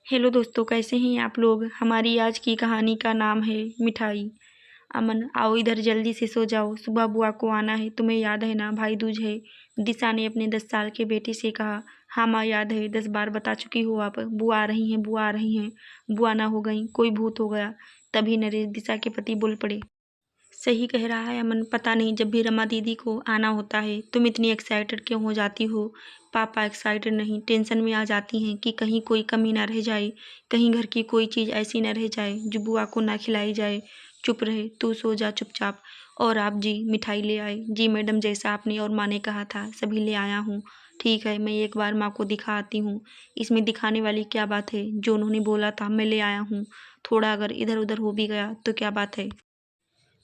Hello दोस्तों, कैसे हैं आप लोग। हमारी आज की कहानी का नाम है मिठाई। अमन, आओ इधर, जल्दी से सो जाओ, सुबह बुआ को आना है। तुम्हें याद है ना, भाई दूज है। दिशा ने अपने 10 साल के बेटे से कहा। हाँ माँ, याद है, 10 बार बता चुकी हो आप। बुआ आ रही हैं, बुआ आ रही हैं। बुआ ना हो गई, कोई भूत हो गया। तभी नरेश दिशा के पति बोल पड़े। सही कह रहा है अमन, पता नहीं जब भी रमा दीदी को आना होता है तुम इतनी एक्साइटेड क्यों हो जाती हो। पापा एक्साइटेड नहीं, टेंशन में आ जाती हैं कि कहीं कोई कमी ना रह जाए, कहीं घर की कोई चीज़ ऐसी ना रह जाए जो बुआ को ना खिलाई जाए। चुप रहे, तू सो जा चुपचाप। और आप जी मिठाई ले आए। जी मैडम, जैसा आपने और माँ ने कहा था सभी ले आया हूँ। ठीक है, मैं एक बार माँ को दिखा आती हूँ। इसमें दिखाने वाली क्या बात है, जो उन्होंने बोला था मैं ले आया हूँ। थोड़ा अगर इधर उधर हो भी गया तो क्या बात है।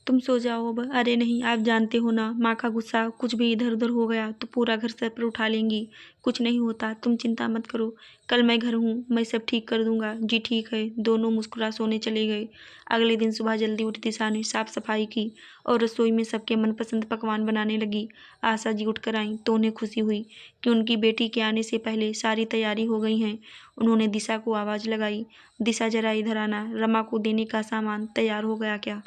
तुम सो जाओ अब। अरे नहीं, आप जानते हो ना, माँ का गुस्सा कुछ भी इधर उधर हो गया तो पूरा घर सर पर उठा लेंगी। कुछ नहीं होता, तुम चिंता मत करो। कल मैं घर हूँ, मैं सब ठीक कर दूंगा। जी ठीक है। दोनों मुस्कुरा सोने चले गए। अगले दिन सुबह जल्दी उठ दिशा ने साफ सफाई की और रसोई में सबके मनपसंद पकवान बनाने लगी। आशा जी उठकर आई तो उन्हें खुशी हुई कि उनकी बेटी के आने से पहले सारी तैयारी हो गई है। उन्होंने दिशा को आवाज़ लगाई। दिशा जरा इधर आना, रमा को देने का सामान तैयार हो गया क्या।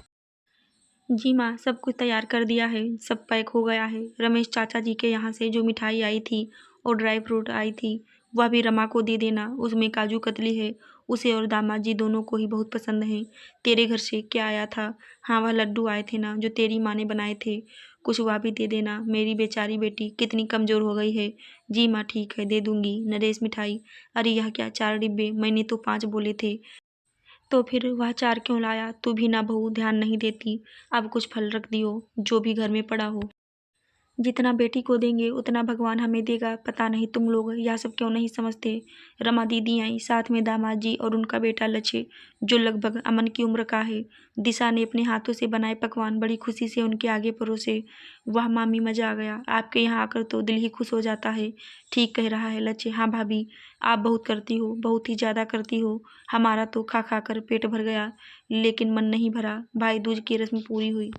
जी माँ, सब कुछ तैयार कर दिया है, सब पैक हो गया है। रमेश चाचा जी के यहाँ से जो मिठाई आई थी और ड्राई फ्रूट आई थी वह भी रमा को दे देना। उसमें काजू कतली है, उसे और दामाद जी दोनों को ही बहुत पसंद है। तेरे घर से क्या आया था। हाँ, वह लड्डू आए थे ना जो तेरी माँ ने बनाए थे, कुछ वह भी दे देना। मेरी बेचारी बेटी कितनी कमज़ोर हो गई है। जी माँ ठीक है, दे दूंगी। नरेश मिठाई। अरे यह क्या, 4 डिब्बे, मैंने तो 5 बोले थे। तो फिर वह 4 क्यों लाया। तू भी ना बहू ध्यान नहीं देती। अब कुछ फल रख दियो, जो भी घर में पड़ा हो। जितना बेटी को देंगे उतना भगवान हमें देगा। पता नहीं तुम लोग यह सब क्यों नहीं समझते। रमा दीदी आई, साथ में दामाद जी और उनका बेटा लच्छे, जो लगभग अमन की उम्र का है। दिशा ने अपने हाथों से बनाए पकवान बड़ी खुशी से उनके आगे परोसे। वाह मामी, मज़ा आ गया, आपके यहाँ आकर तो दिल ही खुश हो जाता है। ठीक कह रहा है लच्छे। हाँ भाभी, आप बहुत करती हो, बहुत ही ज़्यादा करती हो। हमारा तो खा खा कर पेट भर गया, लेकिन मन नहीं भरा। भाई दूज की रस्म पूरी हुई।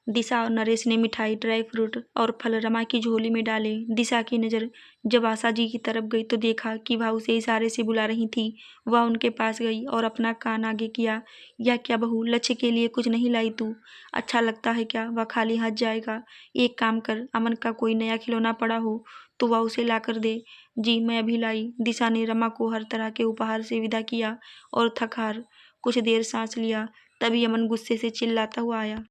दिशा और नरेश ने मिठाई, ड्राई फ्रूट और फल रमा की झोली में डाले। दिशा की नज़र जब आशा जी की तरफ गई तो देखा कि वह उसे इशारे से बुला रही थी। वह उनके पास गई और अपना कान आगे किया। यह क्या बहू, लक्ष्य के लिए कुछ नहीं लाई तू। अच्छा लगता है क्या, वह खाली हाथ जाएगा। एक काम कर, अमन का कोई नया खिलौना पड़ा हो तो वह उसे ला कर दे। जी मैं अभी लाई। दिशा ने रमा को हर तरह के उपहार से विदा किया और थक हार कुछ देर सांस लिया। तभी अमन गुस्से से चिल्लाता हुआ आया।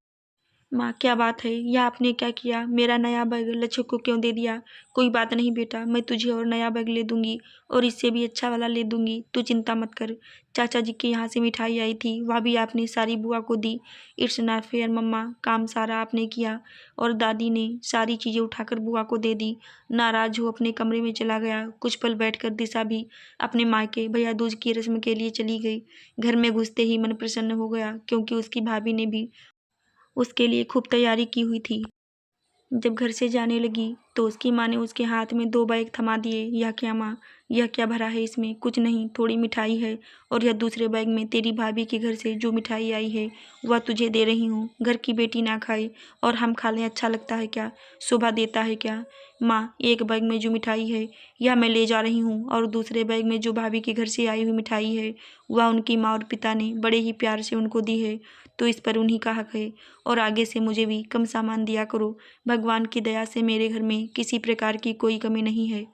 माँ क्या बात है, यह आपने क्या किया। मेरा नया बैग लच्छू को क्यों दे दिया। कोई बात नहीं बेटा, मैं तुझे और नया बैग ले दूंगी और इससे भी अच्छा वाला ले दूंगी, तू चिंता मत कर। चाचा जी के यहाँ से मिठाई आई थी, वह भी आपने सारी बुआ को दी। इट्स नॉट फेयर मम्मा, काम सारा आपने किया। और दादी ने सारी चीज़ें उठाकर बुआ को दे दी। नाराज हो अपने कमरे में चला गया। कुछ पल बैठकर दिशा भी अपने मायके भैया दूज की रस्म के लिए चली गई। घर में घुसते ही मन प्रसन्न हो गया, क्योंकि उसकी भाभी ने भी उसके लिए खूब तैयारी की हुई थी। जब घर से जाने लगी तो उसकी माँ ने उसके हाथ में 2 बैग थमा दिए। यह क्या माँ, यह क्या भरा है इसमें। कुछ नहीं, थोड़ी मिठाई है और यह दूसरे बैग में तेरी भाभी के घर से जो मिठाई आई है वह तुझे दे रही हूँ। घर की बेटी ना खाए और हम खा लें, अच्छा लगता है क्या, शोभा देता है क्या। माँ, एक बैग में जो मिठाई है यह मैं ले जा रही हूँ और दूसरे बैग में जो भाभी के घर से आई हुई मिठाई है वह उनकी माँ और पिता ने बड़े ही प्यार से उनको दी है, तो इस पर उन्हीं का हक है। और आगे से मुझे भी कम सामान दिया करो। भगवान की दया से मेरे घर में किसी प्रकार की कोई कमी नहीं है।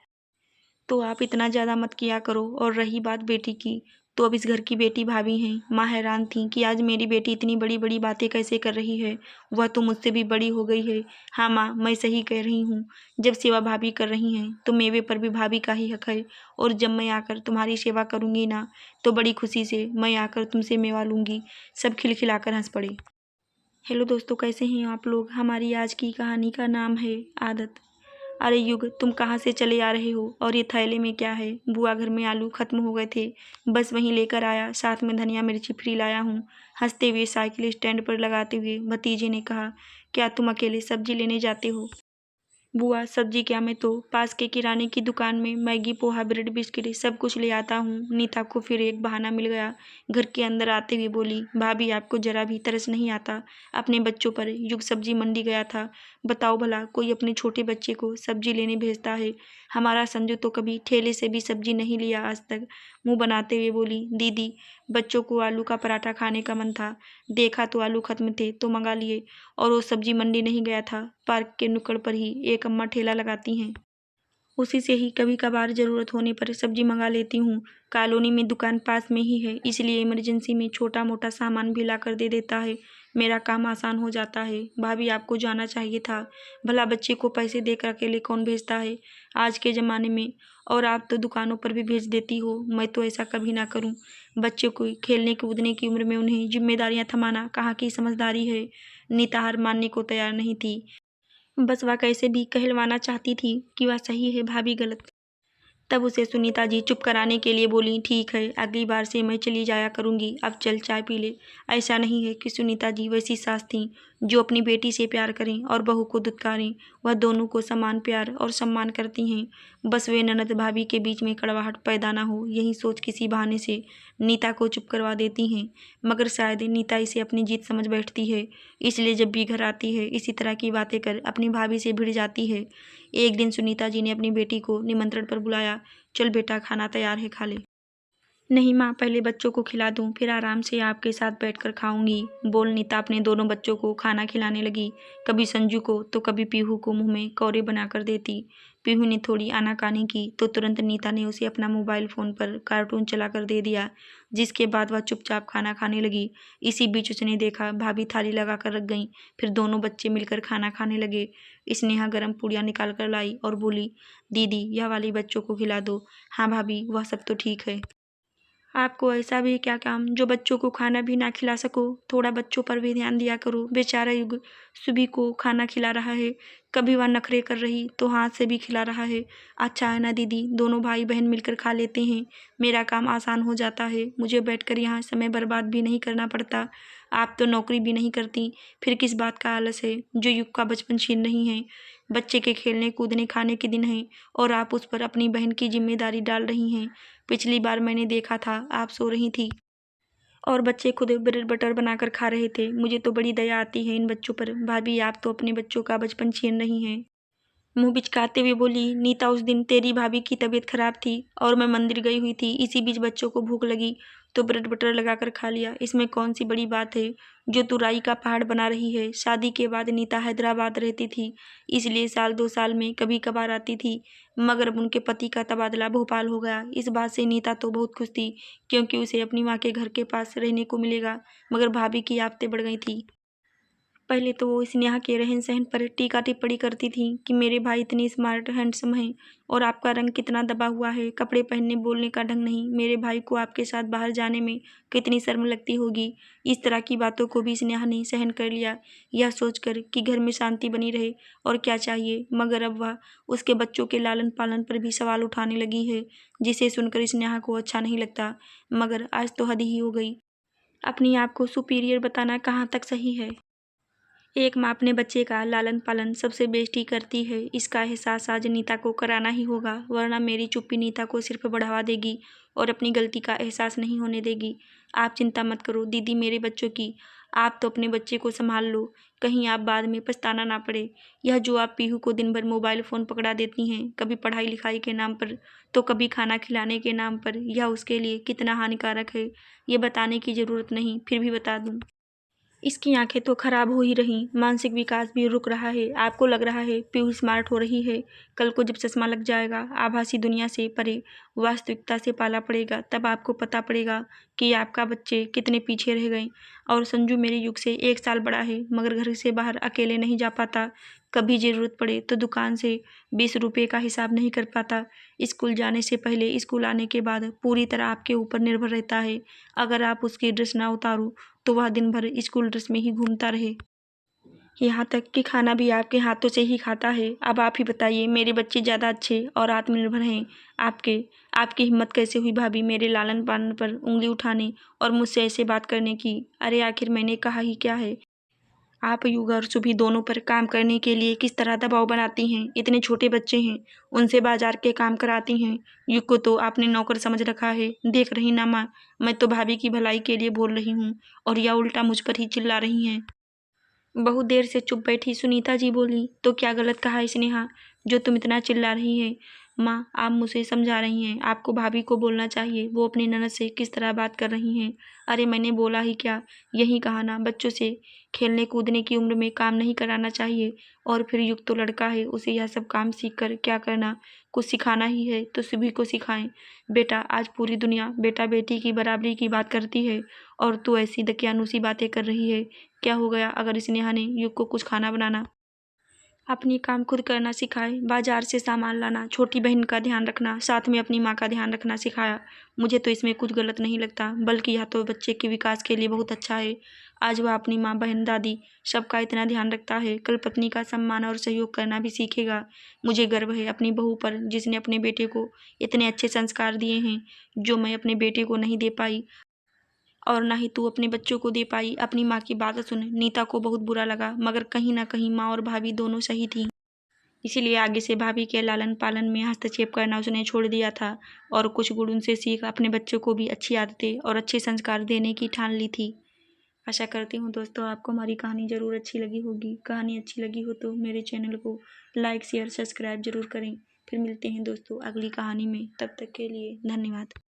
तो आप इतना ज़्यादा मत किया करो। और रही बात बेटी की, तो अब इस घर की बेटी भाभी हैं। माँ हैरान थी कि आज मेरी बेटी इतनी बड़ी बड़ी बातें कैसे कर रही है। वह तो मुझसे भी बड़ी हो गई है। हाँ माँ, मैं सही कह रही हूँ। जब सेवा भाभी कर रही हैं तो मेवे पर भी भाभी का ही हक है। और जब मैं आकर तुम्हारी सेवा करूँगी ना, तो बड़ी खुशी से मैं आकर तुमसे मेवा लूँगी। सब खिलखिलाकर हंस पड़े। हेलो दोस्तों, कैसे हैं आप लोग। हमारी आज की कहानी का नाम है आदत। अरे युग, तुम कहाँ से चले आ रहे हो और ये थैले में क्या है। बुआ घर में आलू खत्म हो गए थे, बस वहीं लेकर आया, साथ में धनिया मिर्ची फ्री लाया हूँ। हंसते हुए साइकिल स्टैंड पर लगाते हुए भतीजे ने कहा। क्या तुम अकेले सब्जी लेने जाते हो। बुआ सब्जी क्या, मैं तो पास के किराने की दुकान में मैगी, पोहा, ब्रेड, बिस्किट सब कुछ ले आता हूँ। नीता को फिर एक बहाना मिल गया। घर के अंदर आते हुए बोली, भाभी आपको जरा भी तरस नहीं आता अपने बच्चों पर। युग सब्जी मंडी गया था, बताओ भला कोई अपने छोटे बच्चे को सब्जी लेने भेजता है। हमारा संजू तो कभी ठेले से भी सब्जी नहीं लिया आज तक। मुंह बनाते हुए बोली, दीदी बच्चों को आलू का पराठा खाने का मन था, देखा तो आलू खत्म थे तो मंगा लिए। और वो सब्जी मंडी नहीं गया था, पार्क के नुक्कड़ पर ही एक अम्मा ठेला लगाती हैं, उसी से ही कभी कभार ज़रूरत होने पर सब्जी मंगा लेती हूँ। कॉलोनी में दुकान पास में ही है, इसलिए इमरजेंसी में छोटा मोटा सामान भी ला कर दे देता है। मेरा काम आसान हो जाता है। भाभी आपको जाना चाहिए था, भला बच्चे को पैसे देकर अकेले कौन भेजता है आज के ज़माने में। और आप तो दुकानों पर भी भेज देती हो, मैं तो ऐसा कभी ना करूँ। बच्चों को खेलने कूदने की उम्र में उन्हें जिम्मेदारियाँ थमाना कहाँ की समझदारी है। नीता हार मानने को तैयार नहीं थी, बस वह कैसे भी कहलवाना चाहती थी कि वह सही है, भाभी गलत। तब उसे सुनीता जी चुप कराने के लिए बोली, ठीक है, अगली बार से मैं चली जाया करूंगी, अब चल चाय पी ले। ऐसा नहीं है कि सुनीता जी वैसी सास थीं जो अपनी बेटी से प्यार करें और बहू को दुत्कारें। वह दोनों को समान प्यार और सम्मान करती हैं। बस वे ननद भाभी के बीच में कड़वाहट पैदा ना हो, यही सोच किसी बहाने से नीता को चुप करवा देती हैं। मगर शायद नीता इसे अपनी जीत समझ बैठती है, इसलिए जब भी घर आती है इसी तरह की बातें कर अपनी भाभी से भिड़ जाती है। एक दिन सुनीता जी ने अपनी बेटी को निमंत्रण पर बुलाया, चल बेटा खाना तैयार है, खा ले। नहीं माँ, पहले बच्चों को खिला दूँ, फिर आराम से आपके साथ बैठकर खाऊंगी, बोल नीता अपने दोनों बच्चों को खाना खिलाने लगी। कभी संजू को तो कभी पीहू को मुंह में कौरे बनाकर देती। पीहू ने थोड़ी आनाकानी की तो तुरंत नीता ने उसे अपना मोबाइल फ़ोन पर कार्टून चलाकर दे दिया, जिसके बाद वह चुपचाप खाना खाने लगी। इसी बीच उसने देखा भाभी थाली लगा कर रख गईं, फिर दोनों बच्चे मिलकर खाना खाने लगे। स्नेहा गर्म पूड़ियाँ निकाल कर लाई और बोली, दीदी यह वाली बच्चों को खिला दो। हाँ भाभी, वह सब तो ठीक है। आपको ऐसा भी क्या काम जो बच्चों को खाना भी ना खिला सको? थोड़ा बच्चों पर भी ध्यान दिया करो। बेचारा युग सुबह को खाना खिला रहा है, कभी वह नखरे कर रही तो हाथ से भी खिला रहा है। अच्छा है ना दीदी, दोनों भाई बहन मिलकर खा लेते हैं, मेरा काम आसान हो जाता है, मुझे बैठकर यहाँ समय बर्बाद भी नहीं करना पड़ता। आप तो नौकरी भी नहीं करती, फिर किस बात का आलस है? जो युग का बचपन छीन नहीं है। बच्चे के खेलने कूदने खाने के दिन हैं और आप उस पर अपनी बहन की जिम्मेदारी डाल रही हैं। पिछली बार मैंने देखा था आप सो रही थी और बच्चे खुद ब्रेड बटर बनाकर खा रहे थे। मुझे तो बड़ी दया आती है इन बच्चों पर। भाभी आप तो अपने बच्चों का बचपन छीन रही हैं। मुंह बिचकाते हुए बोली, नीता उस दिन तेरी भाभी की तबीयत खराब थी और मैं मंदिर गई हुई थी, इसी बीच बच्चों को भूख लगी तो ब्रेड बटर लगाकर खा लिया। इसमें कौन सी बड़ी बात है जो तू राई का पहाड़ बना रही है? शादी के बाद नीता हैदराबाद रहती थी, इसलिए साल 2 साल में कभी कभार आती थी, मगर अब उनके पति का तबादला भोपाल हो गया। इस बात से नीता तो बहुत खुश थी क्योंकि उसे अपनी माँ के घर के पास रहने को मिलेगा, मगर भाभी की आफतें बढ़ गई थी। पहले तो वो स्नेहा के रहन सहन पर टीका टिप्पणी करती थी कि मेरे भाई इतने स्मार्ट हैंडसम हैं और आपका रंग कितना दबा हुआ है, कपड़े पहनने बोलने का ढंग नहीं, मेरे भाई को आपके साथ बाहर जाने में कितनी शर्म लगती होगी। इस तरह की बातों को भी स्नेहा ने सहन कर लिया, यह सोचकर कि घर में शांति बनी रहे और क्या चाहिए। मगर अब वह उसके बच्चों के लालन पालन पर भी सवाल उठाने लगी है, जिसे सुनकर स्नेहा को अच्छा नहीं लगता। मगर आज तो हद ही हो गई। अपनी आप को सुपीरियर बताना कहाँ तक सही है? एक माँ अपने बच्चे का लालन पालन सबसे बेस्ट ही करती है, इसका एहसास आज नीता को कराना ही होगा, वरना मेरी चुप्पी नीता को सिर्फ बढ़ावा देगी और अपनी गलती का एहसास नहीं होने देगी। आप चिंता मत करो दीदी मेरे बच्चों की, आप तो अपने बच्चे को संभाल लो, कहीं आप बाद में पछताना ना पड़े। यह जो आप पीहू को दिन भर मोबाइल फ़ोन पकड़ा देती हैं, कभी पढ़ाई लिखाई के नाम पर तो कभी खाना खिलाने के नाम पर, यह उसके लिए कितना हानिकारक है ये बताने की ज़रूरत नहीं, फिर भी बता दूँ। इसकी आंखें तो खराब हो ही रहीं, मानसिक विकास भी रुक रहा है। आपको लग रहा है पीहू स्मार्ट हो रही है, कल को जब चश्मा लग जाएगा, आभासी दुनिया से परे वास्तविकता से पाला पड़ेगा, तब आपको पता पड़ेगा कि आपका बच्चे कितने पीछे रह गए। और संजू मेरे युग से 1 साल बड़ा है, मगर घर से बाहर अकेले नहीं जा पाता, कभी ज़रूरत पड़े तो दुकान से 20 रुपये का हिसाब नहीं कर पाता। स्कूल जाने से पहले, स्कूल आने के बाद पूरी तरह आपके ऊपर निर्भर रहता है। अगर आप उसकी ड्रेस ना उतारो तो वह दिन भर स्कूल ड्रेस में ही घूमता रहे, यहाँ तक कि खाना भी आपके हाथों से ही खाता है। अब आप ही बताइए, मेरे बच्चे ज़्यादा अच्छे और आत्मनिर्भर हैं आपके आपकी हिम्मत कैसे हुई भाभी मेरे लालन पालन पर उंगली उठाने और मुझसे ऐसे बात करने की? अरे आखिर मैंने कहा ही क्या है? आप युग और सुबह दोनों पर काम करने के लिए किस तरह दबाव बनाती हैं? इतने छोटे बच्चे हैं, उनसे बाजार के काम कराती हैं। युग को तो आपने नौकर समझ रखा है। देख रही ना माँ, मैं तो भाभी की भलाई के लिए बोल रही हूँ और यह उल्टा मुझ पर ही चिल्ला रही हैं। बहुत देर से चुप बैठी सुनीता जी बोली, तो क्या गलत कहा स्नेहा जो तुम इतना चिल्ला रही है? माँ, आप मुझे समझा रही हैं, आपको भाभी को बोलना चाहिए, वो अपनी ननद से किस तरह बात कर रही हैं। अरे मैंने बोला ही क्या, यही कहा ना, बच्चों से खेलने कूदने की उम्र में काम नहीं कराना चाहिए। और फिर युग तो लड़का है, उसे यह सब काम सीख कर क्या करना, कुछ सिखाना ही है तो सभी को सिखाएं। बेटा, आज पूरी दुनिया बेटा बेटी की बराबरी की बात करती है और तू ऐसी दकियानूसी बातें कर रही है। क्या हो गया अगर इस नेहा ने युग को कुछ खाना बनाना, अपनी काम खुद करना सिखाए, बाजार से सामान लाना, छोटी बहन का ध्यान रखना, साथ में अपनी माँ का ध्यान रखना सिखाया। मुझे तो इसमें कुछ गलत नहीं लगता, बल्कि यह तो बच्चे के विकास के लिए बहुत अच्छा है। आज वह अपनी माँ, बहन, दादी सबका इतना ध्यान रखता है, कल पत्नी का सम्मान और सहयोग करना भी सीखेगा। मुझे गर्व है अपनी बहू पर, जिसने अपने बेटे को इतने अच्छे संस्कार दिए हैं जो मैं अपने बेटे को नहीं दे पाई और ना ही तू अपने बच्चों को दे पाई। अपनी माँ की बात सुन। नीता को बहुत बुरा लगा, मगर कहीं ना कहीं माँ और भाभी दोनों सही थी। इसीलिए आगे से भाभी के लालन पालन में हस्तक्षेप करना उसने छोड़ दिया था और कुछ गुण उनसे सीख अपने बच्चों को भी अच्छी आदतें और अच्छे संस्कार देने की ठान ली थी। आशा करती हूँ दोस्तों आपको हमारी कहानी ज़रूर अच्छी लगी होगी। कहानी अच्छी लगी हो तो मेरे चैनल को लाइक शेयर सब्सक्राइब जरूर करें। फिर मिलते हैं दोस्तों अगली कहानी में, तब तक के लिए धन्यवाद।